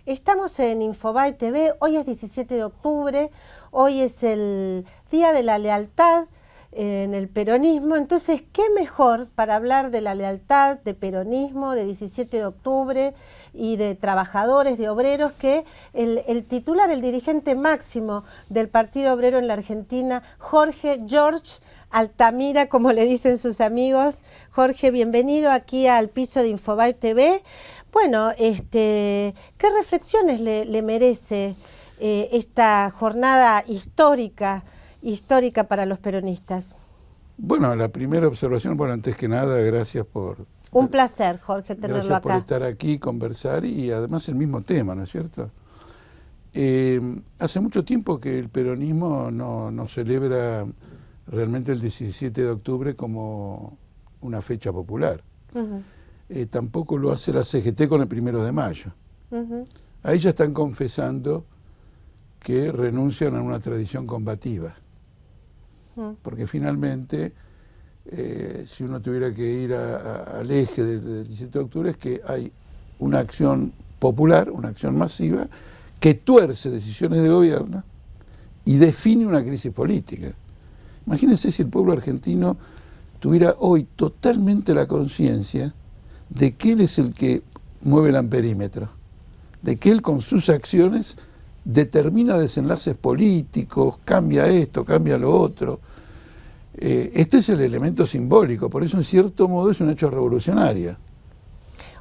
Estamos en Infobae TV, hoy es 17 de octubre, hoy es el Día de la Lealtad en el peronismo, entonces, ¿qué mejor para hablar de la lealtad, de peronismo, de 17 de octubre y de trabajadores, de obreros, que el titular, el dirigente máximo del Partido Obrero en la Argentina, Jorge Altamira, como le dicen sus amigos? Jorge, bienvenido aquí al piso de Infobae TV. Bueno, ¿qué reflexiones le merece esta jornada histórica para los peronistas? Bueno, la primera observación, bueno, antes que nada, gracias por... Un placer, Jorge, tenerlo acá. Gracias por estar aquí, conversar y además el mismo tema, ¿no es cierto? Hace mucho tiempo que el peronismo no celebra realmente el 17 de octubre como una fecha popular. Tampoco lo hace la CGT con el 1 de mayo. Ahí ya están confesando que renuncian a una tradición combativa. Porque finalmente, si uno tuviera que ir al eje del 17 de octubre, es que hay una acción popular, una acción masiva, que tuerce decisiones de gobierno y define una crisis política. Imagínense si el pueblo argentino tuviera hoy totalmente la conciencia de que él es el que mueve el amperímetro, de que él con sus acciones determina desenlaces políticos, cambia esto, cambia lo otro. Este es el elemento simbólico, por eso en cierto modo es un hecho revolucionario.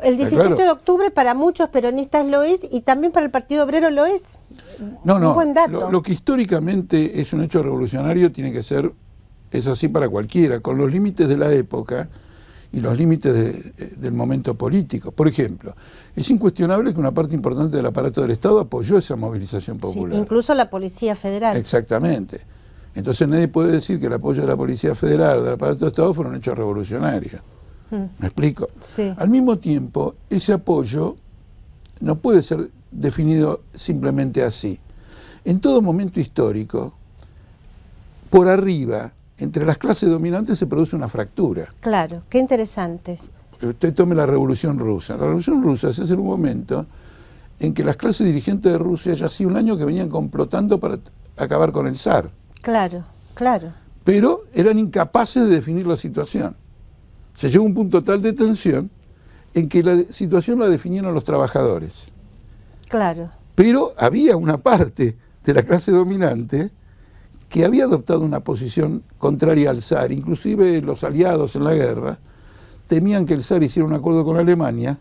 El 17 de octubre para muchos peronistas lo es y también para el Partido Obrero lo es. Un buen dato. Lo que históricamente es un hecho revolucionario tiene que ser, es así para cualquiera, con los límites de la época y los límites del momento político. Por ejemplo, es incuestionable que una parte importante del aparato del Estado apoyó esa movilización popular. Sí, incluso la Policía Federal. Exactamente. Entonces nadie puede decir que el apoyo de la Policía Federal o del aparato del Estado fue un hecho revolucionario. ¿Me explico? Sí. Al mismo tiempo, ese apoyo no puede ser definido simplemente así. En todo momento histórico, por arriba, entre las clases dominantes se produce una fractura. Claro, qué interesante. Usted tome la Revolución Rusa. La Revolución Rusa se hace en un momento en que las clases dirigentes de Rusia ya hacía un año que venían complotando para acabar con el zar. Claro, claro. Pero eran incapaces de definir la situación. Se llegó a un punto tal de tensión en que la situación la definieron los trabajadores. Claro. Pero había una parte de la clase dominante que había adoptado una posición contraria al zar. Inclusive los aliados en la guerra temían que el zar hiciera un acuerdo con Alemania.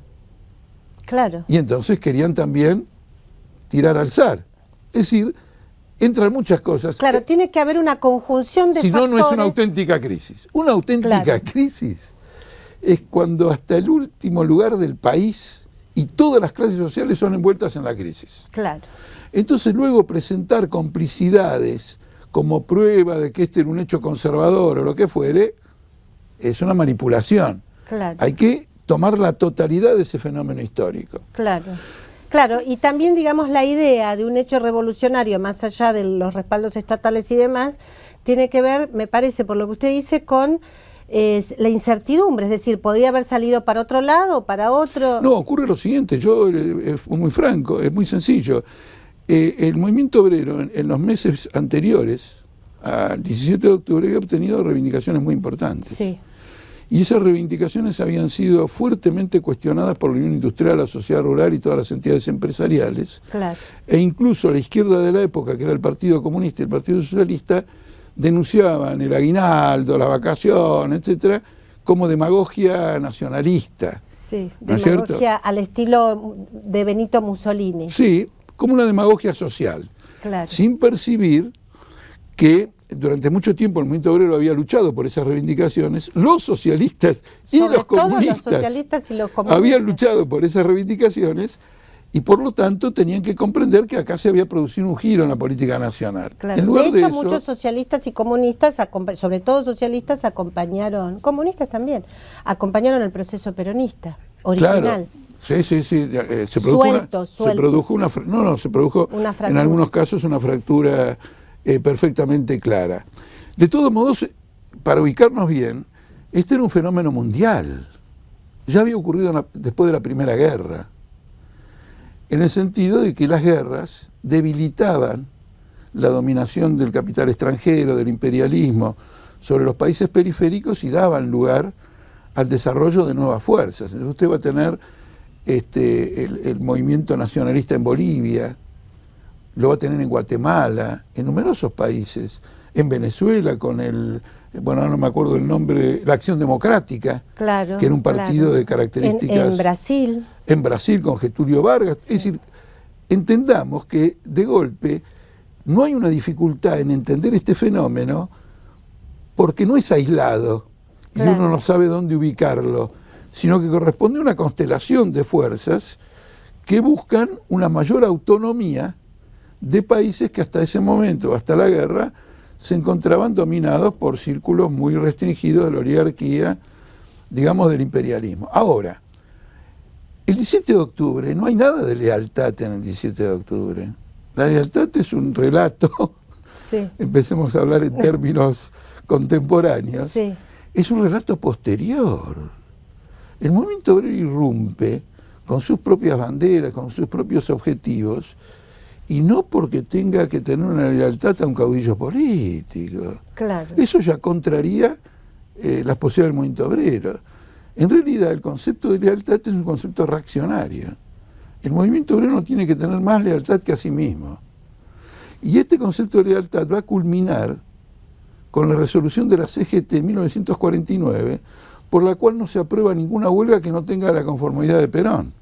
Claro. Y entonces querían también tirar al zar. Es decir, entran muchas cosas. Claro, tiene que haber una conjunción de factores. Si no, no es una auténtica crisis. Una auténtica crisis es cuando hasta el último lugar del país y todas las clases sociales son envueltas en la crisis. Claro. Entonces luego presentar complicidades como prueba de que este era un hecho conservador o lo que fuere, es una manipulación. Claro. Hay que tomar la totalidad de ese fenómeno histórico. Claro. Claro, y también, digamos, la idea de un hecho revolucionario, más allá de los respaldos estatales y demás, tiene que ver, me parece, por lo que usted dice, con la incertidumbre, es decir, podría haber salido para otro lado o para otro. No, ocurre lo siguiente, yo muy franco, es muy sencillo. El movimiento obrero en los meses anteriores al 17 de octubre había obtenido reivindicaciones muy importantes. Sí. Y esas reivindicaciones habían sido fuertemente cuestionadas por la Unión Industrial, la Sociedad Rural y todas las entidades empresariales. Claro. E incluso la izquierda de la época, que era el Partido Comunista y el Partido Socialista, denunciaban el aguinaldo, la vacación, etcétera, como demagogia nacionalista. Sí, ¿no es demagogia cierto? Al estilo de Benito Mussolini. Sí, como una demagogia social. Claro. Sin percibir que durante mucho tiempo el movimiento obrero había luchado por esas reivindicaciones, los socialistas y los comunistas habían luchado por esas reivindicaciones y por lo tanto tenían que comprender que acá se había producido un giro en la política nacional. Claro. En lugar de hecho, eso, muchos socialistas y comunistas, sobre todo socialistas, acompañaron, comunistas también, acompañaron el proceso peronista original. Claro. Sí, se produjo en algunos casos una fractura perfectamente clara. De todos modos, para ubicarnos bien, este era un fenómeno mundial. Ya había ocurrido después de la Primera Guerra. en el sentido de que las guerras debilitaban la dominación del capital extranjero, del imperialismo sobre los países periféricos y daban lugar al desarrollo de nuevas fuerzas. Entonces usted va a tener el movimiento nacionalista en Bolivia, lo va a tener en Guatemala, en numerosos países, en Venezuela con bueno, no me acuerdo el nombre, la Acción Democrática, claro, que era un partido de características... En Brasil. En Brasil con Getúlio Vargas. Sí. Es decir, entendamos que de golpe no hay una dificultad en entender este fenómeno porque no es aislado y uno no sabe dónde ubicarlo, sino que corresponde a una constelación de fuerzas que buscan una mayor autonomía de países que hasta ese momento, hasta la guerra, se encontraban dominados por círculos muy restringidos de la oligarquía, digamos, del imperialismo. Ahora, el 17 de octubre, no hay nada de lealtad en el 17 de octubre. La lealtad es un relato, sí. Empecemos a hablar en términos contemporáneos, sí. Es un relato posterior. El movimiento obrero irrumpe con sus propias banderas, con sus propios objetivos, y no porque tenga que tener una lealtad a un caudillo político. Claro. Eso ya contraría las posibilidades del movimiento obrero. En realidad, el concepto de lealtad es un concepto reaccionario. El movimiento obrero no tiene que tener más lealtad que a sí mismo. Y este concepto de lealtad va a culminar con la resolución de la CGT en 1949, por la cual no se aprueba ninguna huelga que no tenga la conformidad de Perón.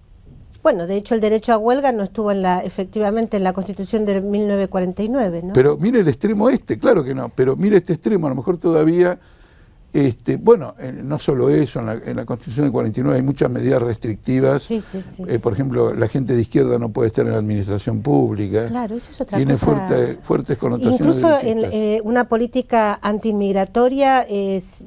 Bueno, de hecho el derecho a huelga no estuvo efectivamente en la Constitución de 1949, ¿no? Pero mire el extremo claro que no, pero mire este extremo, a lo mejor todavía, bueno, no solo eso, en la Constitución del 49 hay muchas medidas restrictivas. Sí, sí, sí. Por ejemplo, la gente de izquierda no puede estar en la administración pública. Claro, eso es otra Tiene cosa. Tiene fuertes connotaciones. Incluso en una política antiinmigratoria es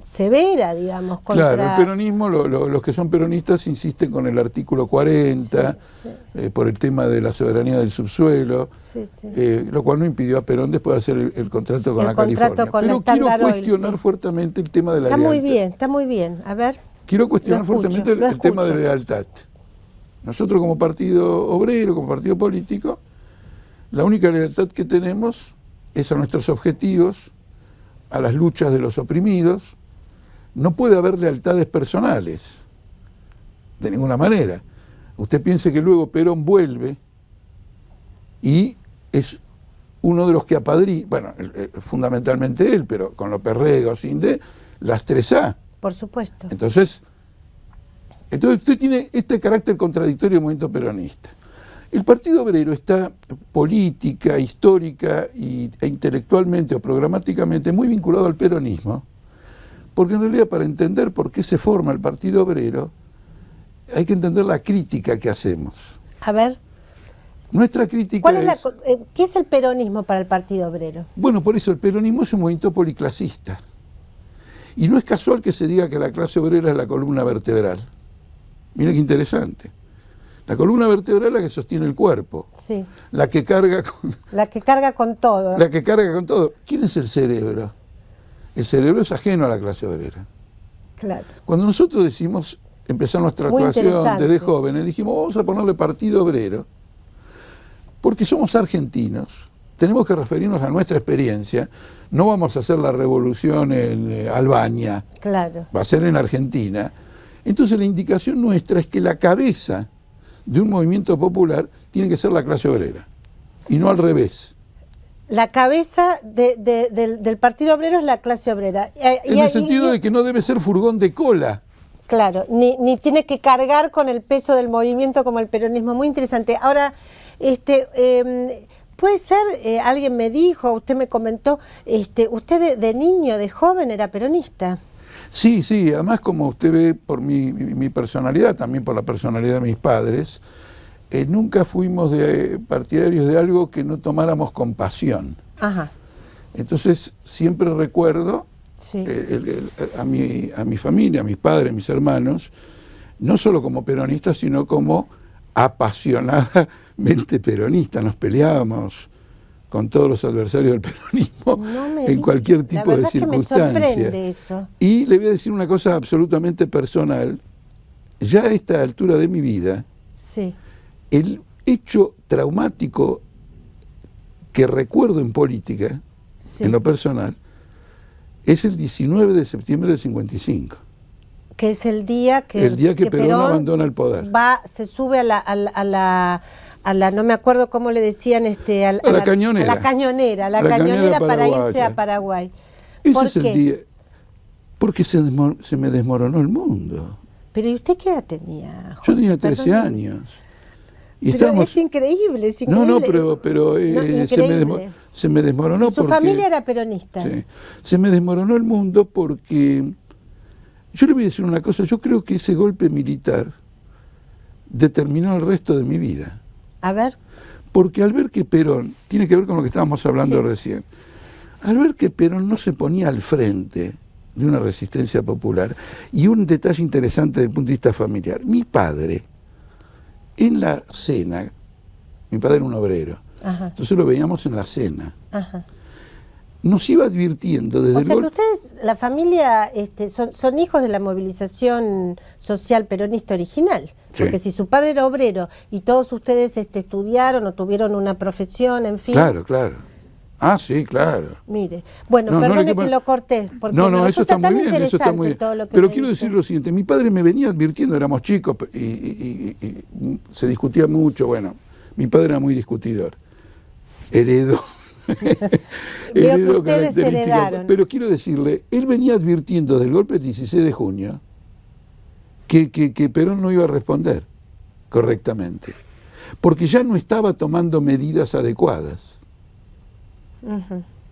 severa, digamos, contra... Claro, el peronismo, los que son peronistas insisten con el artículo 40, sí, sí. Por el tema de la soberanía del subsuelo, sí, sí. Lo cual no impidió a Perón después de hacer el contrato con la California. Pero quiero cuestionar fuertemente el tema de la lealtad. Está muy bien, a ver. Quiero cuestionar fuertemente el tema de la lealtad. Nosotros como partido obrero, como partido político, la única lealtad que tenemos es a nuestros objetivos, a las luchas de los oprimidos. No puede haber lealtades personales, de ninguna manera. Usted piense que luego Perón vuelve y es uno de los que apadrina, bueno, fundamentalmente él, pero con López Rega o Sindé, las 3A. Por supuesto. Entonces usted tiene este carácter contradictorio del movimiento peronista. El Partido Obrero está política, histórica e intelectualmente o programáticamente muy vinculado al peronismo, porque en realidad para entender por qué se forma el Partido Obrero hay que entender la crítica que hacemos. A ver. Nuestra crítica ¿qué es el peronismo para el Partido Obrero? Bueno, por eso el peronismo es un movimiento policlasista. Y no es casual que se diga que la clase obrera es la columna vertebral. Mira qué interesante. La columna vertebral es la que sostiene el cuerpo. Sí. La que carga con... La que carga con todo. La que carga con todo. ¿Quién es el cerebro? El cerebro es ajeno a la clase obrera. Claro. Cuando nosotros decimos, empezar nuestra actuación desde jóvenes, dijimos, vamos a ponerle Partido Obrero, porque somos argentinos, tenemos que referirnos a nuestra experiencia, no vamos a hacer la revolución en Albania, claro. Va a ser en Argentina. Entonces la indicación nuestra es que la cabeza de un movimiento popular tiene que ser la clase obrera, y no al revés. La cabeza del Partido Obrero es la clase obrera. En el sentido de que no debe ser furgón de cola. Claro, ni tiene que cargar con el peso del movimiento como el peronismo. Muy interesante. Ahora, puede ser, alguien me dijo, usted me comentó, usted de niño, de joven era peronista. Sí, sí, además como usted ve por mi personalidad, también por la personalidad de mis padres, nunca fuimos partidarios de algo que no tomáramos con pasión. Ajá. Entonces siempre recuerdo sí. A mi familia, a mis padres, a mis hermanos, no solo como peronistas, sino como apasionadamente peronistas. Nos peleábamos con todos los adversarios del peronismo en cualquier tipo de circunstancia. Me sorprende eso. Y le voy a decir una cosa absolutamente personal. Ya a esta altura de mi vida, Sí. El hecho traumático que recuerdo en política, Sí. en lo personal, es el 19 de septiembre del 55. Que es el día que Perón abandona el poder. Se sube a la no me acuerdo cómo le decían, a la cañonera. A la cañonera para irse a Paraguay. Ese es el día. Porque se me desmoronó el mundo. Pero ¿y usted qué edad tenía, Jorge? Yo tenía 13 años. Y pero es increíble, es increíble. No, pero se me desmoronó. Su familia era peronista. Sí, se me desmoronó el mundo porque, yo le voy a decir una cosa, yo creo que ese golpe militar determinó el resto de mi vida. A ver. Porque al ver que Perón, tiene que ver con lo que estábamos hablando recién, al ver que Perón no se ponía al frente de una resistencia popular, y un detalle interesante desde el punto de vista familiar, mi padre, en la cena, mi padre era un obrero, Ajá. entonces lo veíamos en la cena, Ajá. nos iba advirtiendo desde o sea que ustedes, la familia, son hijos de la movilización social peronista original, porque si su padre era obrero y todos ustedes estudiaron o tuvieron una profesión, en fin. Claro, claro. Ah, sí, claro. Mire, bueno, perdone que lo corté, porque eso está muy bien, eso está muy bien. Todo lo que pero quiero decir lo siguiente, mi padre me venía advirtiendo, éramos chicos y se discutía mucho, mi padre era muy discutidor, heredó ustedes heredaron. Pero quiero decirle, él venía advirtiendo del golpe del 16 de junio que Perón no iba a responder correctamente, porque ya no estaba tomando medidas adecuadas.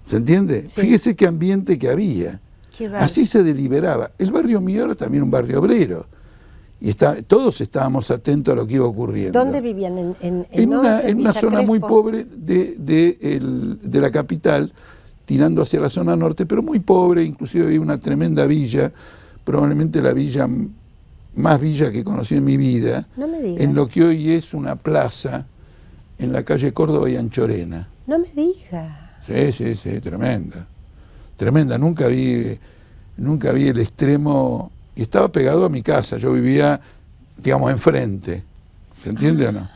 ¿Se entiende? Sí. Fíjese qué ambiente que había. Así se deliberaba. El barrio mío era también un barrio obrero. Y todos estábamos atentos a lo que iba ocurriendo. ¿Dónde vivían? En una zona muy pobre de la capital, tirando hacia la zona norte, pero muy pobre, inclusive había una tremenda villa, probablemente la villa más villa que conocí en mi vida, no me diga. En lo que hoy es una plaza en la calle Córdoba y Anchorena. No me diga. Sí, tremenda, nunca vi el extremo, y estaba pegado a mi casa, yo vivía, digamos, enfrente, ¿se entiende o no?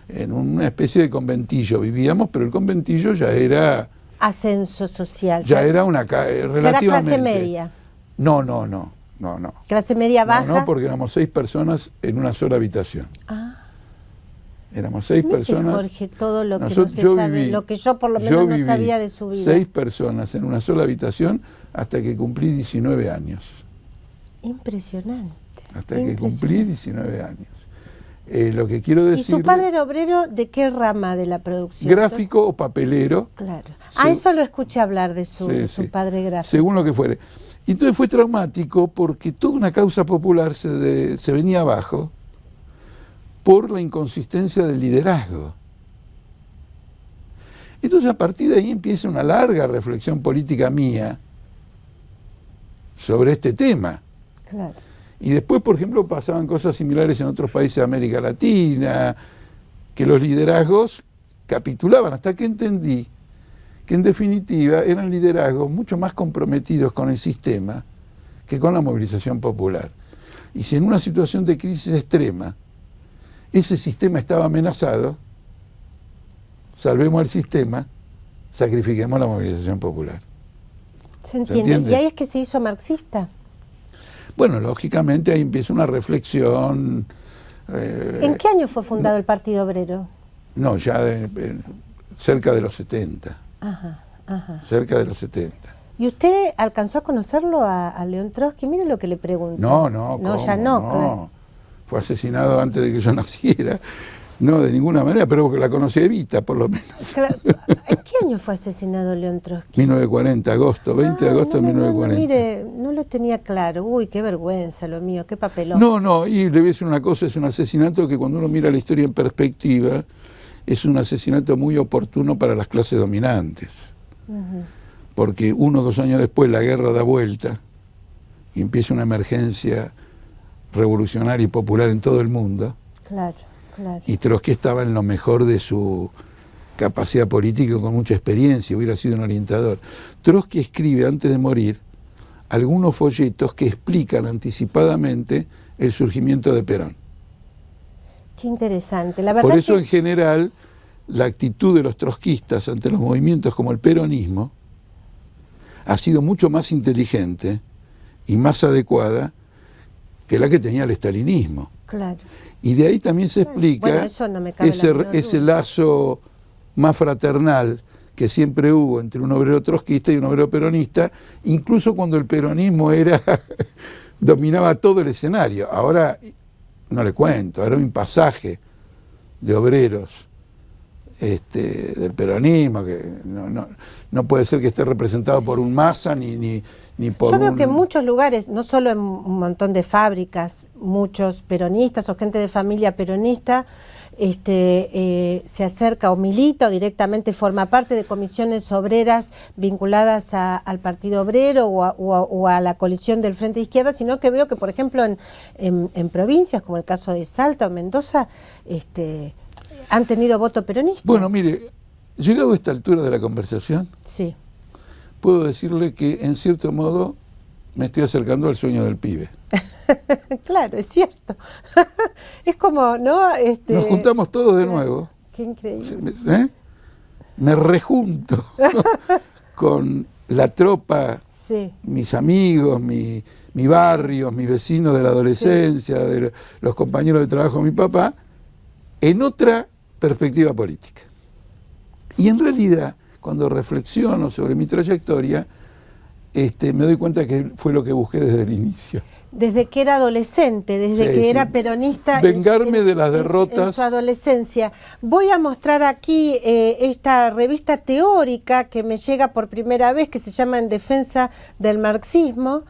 En una especie de conventillo vivíamos, pero el conventillo ya era... Ascenso social. Ya era una relativamente... ¿Ya era clase media? No. ¿Clase media baja? No, porque éramos 6 personas en una sola habitación. Éramos 6 personas. Jorge, todo lo que no se sabe, lo que yo por lo menos no sabía de su vida. 6 personas en una sola habitación hasta que cumplí 19 años. Impresionante. Hasta que cumplí 19 años. Lo que quiero decir... ¿Y su padre era obrero de qué rama de la producción? Gráfico o papelero. Claro. Eso lo escuché hablar de su padre gráfico. Según lo que fuere. Y entonces fue traumático porque toda una causa popular se venía abajo por la inconsistencia del liderazgo. Entonces a partir de ahí empieza una larga reflexión política mía sobre este tema. Claro. Y después, por ejemplo, pasaban cosas similares en otros países de América Latina, que los liderazgos capitulaban, hasta que entendí que en definitiva eran liderazgos mucho más comprometidos con el sistema que con la movilización popular. Y si en una situación de crisis extrema ese sistema estaba amenazado, salvemos al sistema, sacrifiquemos la movilización popular. ¿Se entiende? ¿Y ahí es que se hizo marxista? Bueno, lógicamente ahí empieza una reflexión. ¿En qué año fue fundado el Partido Obrero? No, ya cerca de los 70. Ajá. Cerca de los 70. ¿Y usted alcanzó a conocerlo a León Trotsky? Mire lo que le pregunto. No, ya no, claro. Fue asesinado antes de que yo naciera. No, de ninguna manera, pero porque la conocí Evita, por lo menos. Claro. ¿En qué año fue asesinado León Trotsky? 1940, 20 de agosto de 1940. Mire, no lo tenía claro. Uy, qué vergüenza lo mío, qué papelón. No, y le voy a decir una cosa, es un asesinato que cuando uno mira la historia en perspectiva, es un asesinato muy oportuno para las clases dominantes. Porque 1 o 2 años después la guerra da vuelta y empieza una emergencia revolucionaria y popular en todo el mundo. Claro. Y Trotsky estaba en lo mejor de su capacidad política, con mucha experiencia, hubiera sido un orientador. Trotsky escribe antes de morir algunos folletos que explican anticipadamente el surgimiento de Perón. Qué interesante. La verdad Por eso, que... en general, la actitud de los trotskistas ante los movimientos como el peronismo ha sido mucho más inteligente y más adecuada que la que tenía el estalinismo. Claro. Y de ahí también se explica bueno, eso no me cabe la menor ese duda. lazo más fraternal que siempre hubo entre un obrero trotskista y un obrero peronista, incluso cuando el peronismo dominaba todo el escenario. Ahora, no le cuento, ahora hay un pasaje de obreros del peronismo que no puede ser que esté representado por un Massa ni por Yo veo que en muchos lugares, no solo en un montón de fábricas, muchos peronistas o gente de familia peronista se acerca o milita o directamente forma parte de comisiones obreras vinculadas al Partido Obrero o a la coalición del Frente de Izquierda, sino que veo que, por ejemplo, en provincias como el caso de Salta o Mendoza, han tenido voto peronista. Bueno, mire, llegado a esta altura de la conversación, sí, puedo decirle que, en cierto modo, me estoy acercando al sueño del pibe. Claro, es cierto. Es como, ¿no? Nos juntamos todos de nuevo. Qué increíble. Me rejunto con la tropa, Sí. mis amigos, mi barrio, mis vecinos de la adolescencia, sí, de los compañeros de trabajo de mi papá, en otra perspectiva política. Y en realidad, cuando reflexiono sobre mi trayectoria, me doy cuenta que fue lo que busqué desde el inicio. Desde que era adolescente, desde que era peronista. Vengarme de las derrotas. En su adolescencia. Voy a mostrar aquí esta revista teórica que me llega por primera vez, que se llama En Defensa del Marxismo,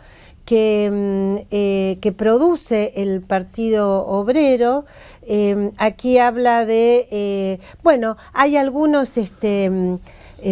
que produce el Partido Obrero. Aquí habla de, bueno, hay algunos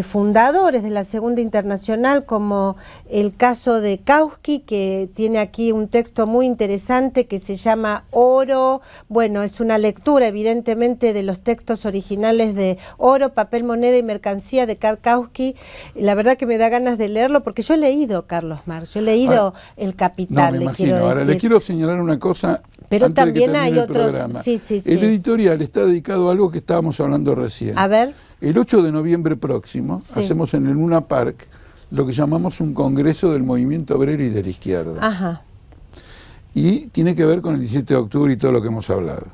fundadores de la Segunda Internacional, como el caso de Kautsky, que tiene aquí un texto muy interesante que se llama Oro. Bueno, es una lectura evidentemente de los textos originales de Oro, Papel, Moneda y Mercancía de Karl Kautsky. La verdad que me da ganas de leerlo, porque yo he leído Carlos Marx, yo he leído El Capital, no, me imagino. Ahora le quiero señalar una cosa. Pero antes también de que hay otros. Sí. El editorial está dedicado a algo que estábamos hablando recién. A ver. El 8 de noviembre próximo hacemos en el Luna Park lo que llamamos un congreso del movimiento obrero y de la izquierda. Ajá. Y tiene que ver con el 17 de octubre y todo lo que hemos hablado.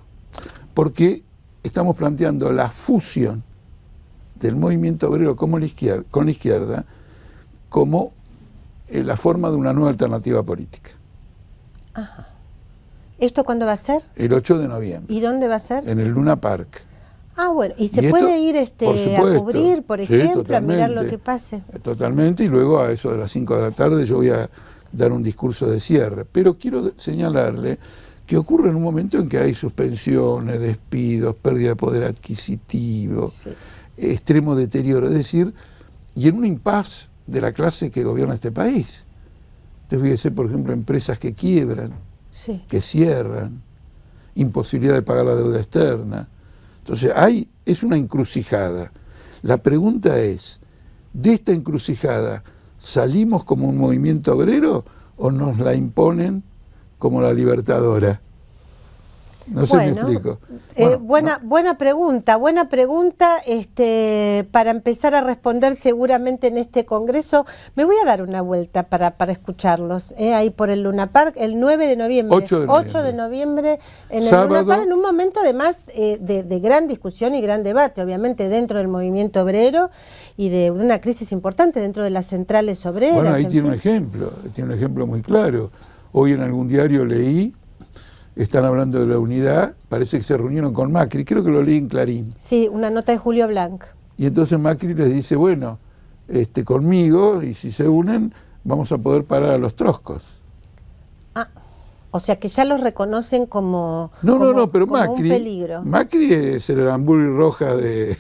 Porque estamos planteando la fusión del movimiento obrero con la izquierda como la forma de una nueva alternativa política. Ajá. ¿Esto cuándo va a ser? El 8 de noviembre. ¿Y dónde va a ser? En el Luna Park. Ah, bueno, ¿y se puede ir a cubrir, por ejemplo, a mirar lo que pase? Totalmente, y luego a eso de las 5 de la tarde yo voy a dar un discurso de cierre. Pero quiero señalarle que ocurre en un momento en que hay suspensiones, despidos, pérdida de poder adquisitivo, extremo deterioro, es decir, y en un impasse de la clase que gobierna este país. Entonces, fíjese, por ejemplo, empresas que quiebran, que cierran, imposibilidad de pagar la deuda externa. Entonces, es una encrucijada. La pregunta es, ¿de esta encrucijada salimos como un movimiento obrero o nos la imponen como la libertadora? No sé si me explico. Buena pregunta para empezar a responder seguramente en este congreso. Me voy a dar una vuelta para escucharlos, ahí por el Luna Park, el 9 de noviembre. 8 de noviembre en el Luna Park, en un momento además de gran discusión y gran debate, obviamente dentro del movimiento obrero y de una crisis importante dentro de las centrales obreras. Bueno, ahí tiene un ejemplo muy claro. Hoy en algún diario leí, están hablando de la unidad, parece que se reunieron con Macri, creo que lo leí en Clarín. Sí, una nota de Julio Blanc. Y entonces Macri les dice, bueno, conmigo, y si se unen, vamos a poder parar a los troscos. Ah, o sea que ya los reconocen como, pero como Macri, un peligro. Macri es el Aramburu Roja de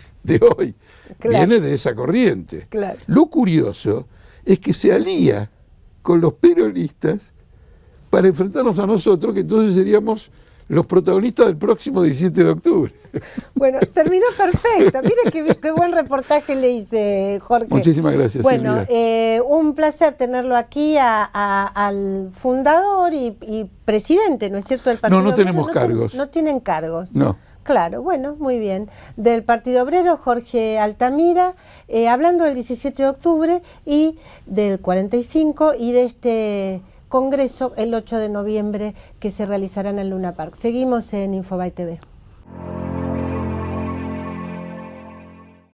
hoy, viene de esa corriente. Claro. Lo curioso es que se alía con los peronistas para enfrentarnos a nosotros, que entonces seríamos los protagonistas del próximo 17 de octubre. Bueno, terminó perfecto. Mire qué buen reportaje le hice, Jorge. Muchísimas gracias, Bueno, un placer tenerlo aquí al fundador y presidente, ¿no es cierto?, del partido. No tenemos cargos. No tienen cargos. No. Claro, bueno, muy bien. Del Partido Obrero, Jorge Altamira, hablando del 17 de octubre y del 45 y de este congreso el 8 de noviembre que se realizará en el Luna Park. Seguimos en Infobae TV.